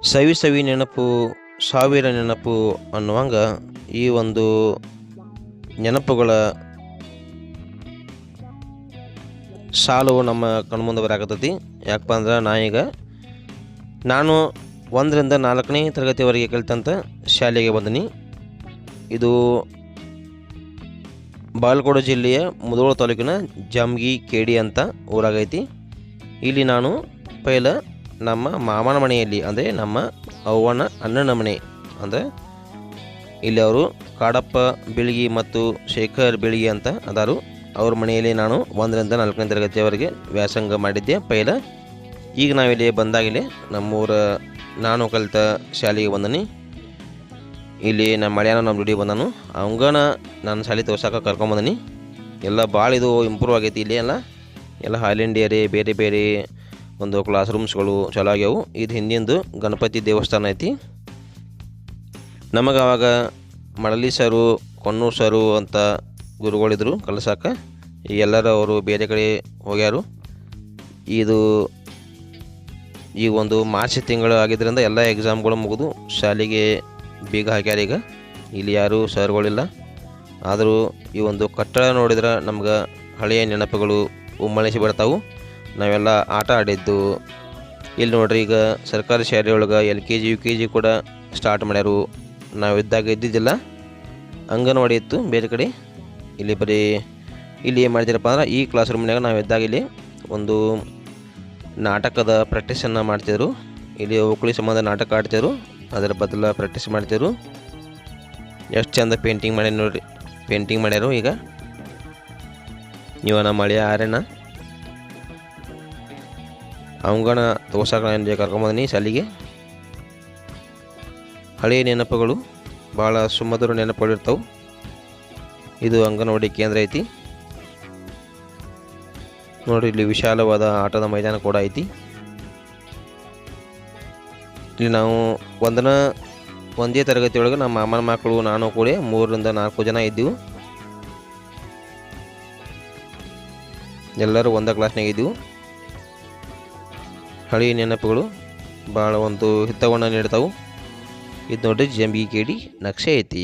ಸವಿ ಸವಿ ನೆನಪು ಸಾವಿರ ನೆನಪು ಅನ್ನುವಂಗ ಈ ಒಂದು ನೆನಪುಗಳ ಸಾಲು ನಮ್ಮ ಕಣ್ಮುಂದೆ ಬರಾಕತ್ತೈತಿ. ಯಾಕಪ್ಪ ಅಂದ್ರೆ ನಾನು 1ರಿಂದ 4ನೇ ತರಗತಿವರೆಗೆ ಕಲಿತಂಥ ಶಾಲೆಗೆ ಬಂದೀನಿ. ಇದು ಬಾಗಲಕೋಟೆ ಜಿಲ್ಲೆಯ ಮುಧೋಳ ತಾಲೂಕಿನ ಜಾಮಗಿ ಕೇಡಿ ಅಂತ ಊರಾಗೈತಿ. ಇಲ್ಲಿ ನಾನು ಪೈಲ ನಮ್ಮ ಮಾಮನ ಮನೆಯಲ್ಲಿ, ಅಂದರೆ ನಮ್ಮ ಅವ್ವನ ಅಣ್ಣನ ಮನೆ, ಅಂದರೆ ಇಲ್ಲಿ ಅವರು ಕಾಡಪ್ಪ ಬೀಳ್ಗಿ ಮತ್ತು ಶೇಖರ್ ಬೀಳ್ಗಿ ಅಂತ ಅದಾರು. ಅವ್ರ ಮನೆಯಲ್ಲಿ ನಾನು 1ರಿಂದ 4ನೇ ತರಗತಿಯವರೆಗೆ ವ್ಯಾಸಂಗ ಮಾಡಿದ್ದೆ ಪೈಲ. ಈಗ ನಾವಿಲ್ಲಿ ಬಂದಾಗಲೇ ನಮ್ಮೂರ ನಾನು ಕಲಿತ ಶಾಲೆಗೆ ಬಂದನಿ. ಇಲ್ಲಿ ನಮ್ಮ ಮಳೆಯಾನ ನಮ್ಮ ದುಡಿ ಬಂದನು, ಅವಂಗನ ನಾನು ಶಾಲೆ ತೋರ್ಸಕ್ಕೆ ಕರ್ಕೊಂಬಂದನಿ. ಎಲ್ಲ ಭಾಳ ಇದು ಇಂಪ್ರೂವ್ ಆಗೈತಿ. ಇಲ್ಲಿ ಎಲ್ಲ ಹಾಲಿಂಡಿಯರಿ ಬೇರೆ ಬೇರೆ ಒಂದು ಕ್ಲಾಸ್ ರೂಮ್ಸ್ಗಳು ಚಲೋ ಆಗ್ಯಾವು. ಇದು ಹಿಂದಿಂದು ಗಣಪತಿ ದೇವಸ್ಥಾನ ಐತಿ. ನಮಗೆ ಆವಾಗ ಮಳಲಿ ಸರು, ಕೊನ್ನೂರು ಸರು ಅಂತ ಗುರುಗಳಿದ್ರು ಕಲಿಸಕ್ಕೆ. ಈಗ ಎಲ್ಲರೂ ಅವರು ಬೇರೆ ಕಡೆ ಹೋಗ್ಯಾರು. ಇದು ಈಗ ಒಂದು ಮಾರ್ಚ್ ತಿಂಗಳು ಆಗಿದ್ದರಿಂದ ಎಲ್ಲ ಎಕ್ಸಾಮ್ಗಳು ಮುಗಿದು ಶಾಲೆಗೆ ಬೀಗ ಹಾಕ್ಯಾರ. ಈಗ ಇಲ್ಲಿ ಯಾರೂ ಸರ್ಗಳಿಲ್ಲ. ಆದರೂ ಈ ಒಂದು ಕಟ್ಟಡ ನೋಡಿದ್ರೆ ನಮ್ಗೆ ಹಳೆಯ ನೆನಪುಗಳು ಉಮ್ಮಳಿಸಿ ಬರ್ತಾವೆ. ನಾವೆಲ್ಲ ಆಟ ಆಡಿದ್ದು ಇಲ್ಲಿ ನೋಡ್ರಿ. ಈಗ ಸರ್ಕಾರಿ ಶಾಲೆಯೊಳಗೆ LKG UKG ಕೂಡ ಸ್ಟಾರ್ಟ್ ಮಾಡ್ಯಾರು. ನಾವು ಇದ್ದಾಗ ಇದ್ದಿದ್ದಿಲ್ಲ, ಅಂಗನವಾಡಿ ಇತ್ತು ಬೇರೆ ಕಡೆ. ಇಲ್ಲಿ ಬರೀ ಇಲ್ಲಿ ಏನು ಮಾಡ್ತೀರಪ್ಪ ಅಂದ್ರೆ, ಈ ಕ್ಲಾಸ್ ರೂಮ್ನಾಗ ನಾವು ಇದ್ದಾಗ ಇಲ್ಲಿ ಒಂದು ನಾಟಕದ ಪ್ರಾಕ್ಟೀಸನ್ನು ಮಾಡ್ತಿದ್ರು. ಇಲ್ಲಿ ಓಕಳಿ ಸಂಬಂಧ ನಾಟಕ ಆಡ್ತಿದ್ರು, ಅದರ ಬದಲ ಪ್ರಾಕ್ಟೀಸ್ ಮಾಡ್ತಿದ್ರು. ಎಷ್ಟು ಚಂದ ಪೇಂಟಿಂಗ್ ಮಾಡ್ಯಾರ ನೋಡ್ರಿ, ಪೇಂಟಿಂಗ್ ಮಾಡ್ಯಾರು. ಈಗ ಇವನ ಮಳೆಯ ಆರ್ಯನ ಅವಂಗನ ತೋರ್ಸಕ್ಕೆ ನಾನು ಕರ್ಕೊಂಬಂದಿನಿ ಶಾಲೆಗೆ. ಹಳೆಯ ನೆನಪುಗಳು ಭಾಳ ಸುಮಧುರ ನೆನಪುಗಳಿರ್ತಾವೆ. ಇದು ಅಂಗನವಾಡಿ ಕೇಂದ್ರ ಐತಿ ನೋಡಿರಿ. ಇಲ್ಲಿ ವಿಶಾಲವಾದ ಆಟದ ಮೈದಾನ ಕೂಡ ಐತಿ. ಇಲ್ಲಿ ನಾವು ಒಂದೇ ತರಗತಿಯೊಳಗೆ ನಮ್ಮ ಮಾಮನ ಮಕ್ಕಳು ನಾನು ಕೂಡ 3ರಿಂದ 4 ಜನ ಇದ್ದೀವಿ. ಎಲ್ಲರೂ ಒಂದೇ ಕ್ಲಾಸ್ನಾಗ ಇದ್ದೀವಿ. ಹಳೆಯ ನೆನಪುಗಳು ಭಾಳ ಒಂದು ಹಿತವನ್ನು ನೀಡ್ತಾವೆ. ಇದು ನೋಡ್ರಿ ಜಾಮಗಿ ಕೇಡಿ ನಕ್ಷೆ ಐತಿ.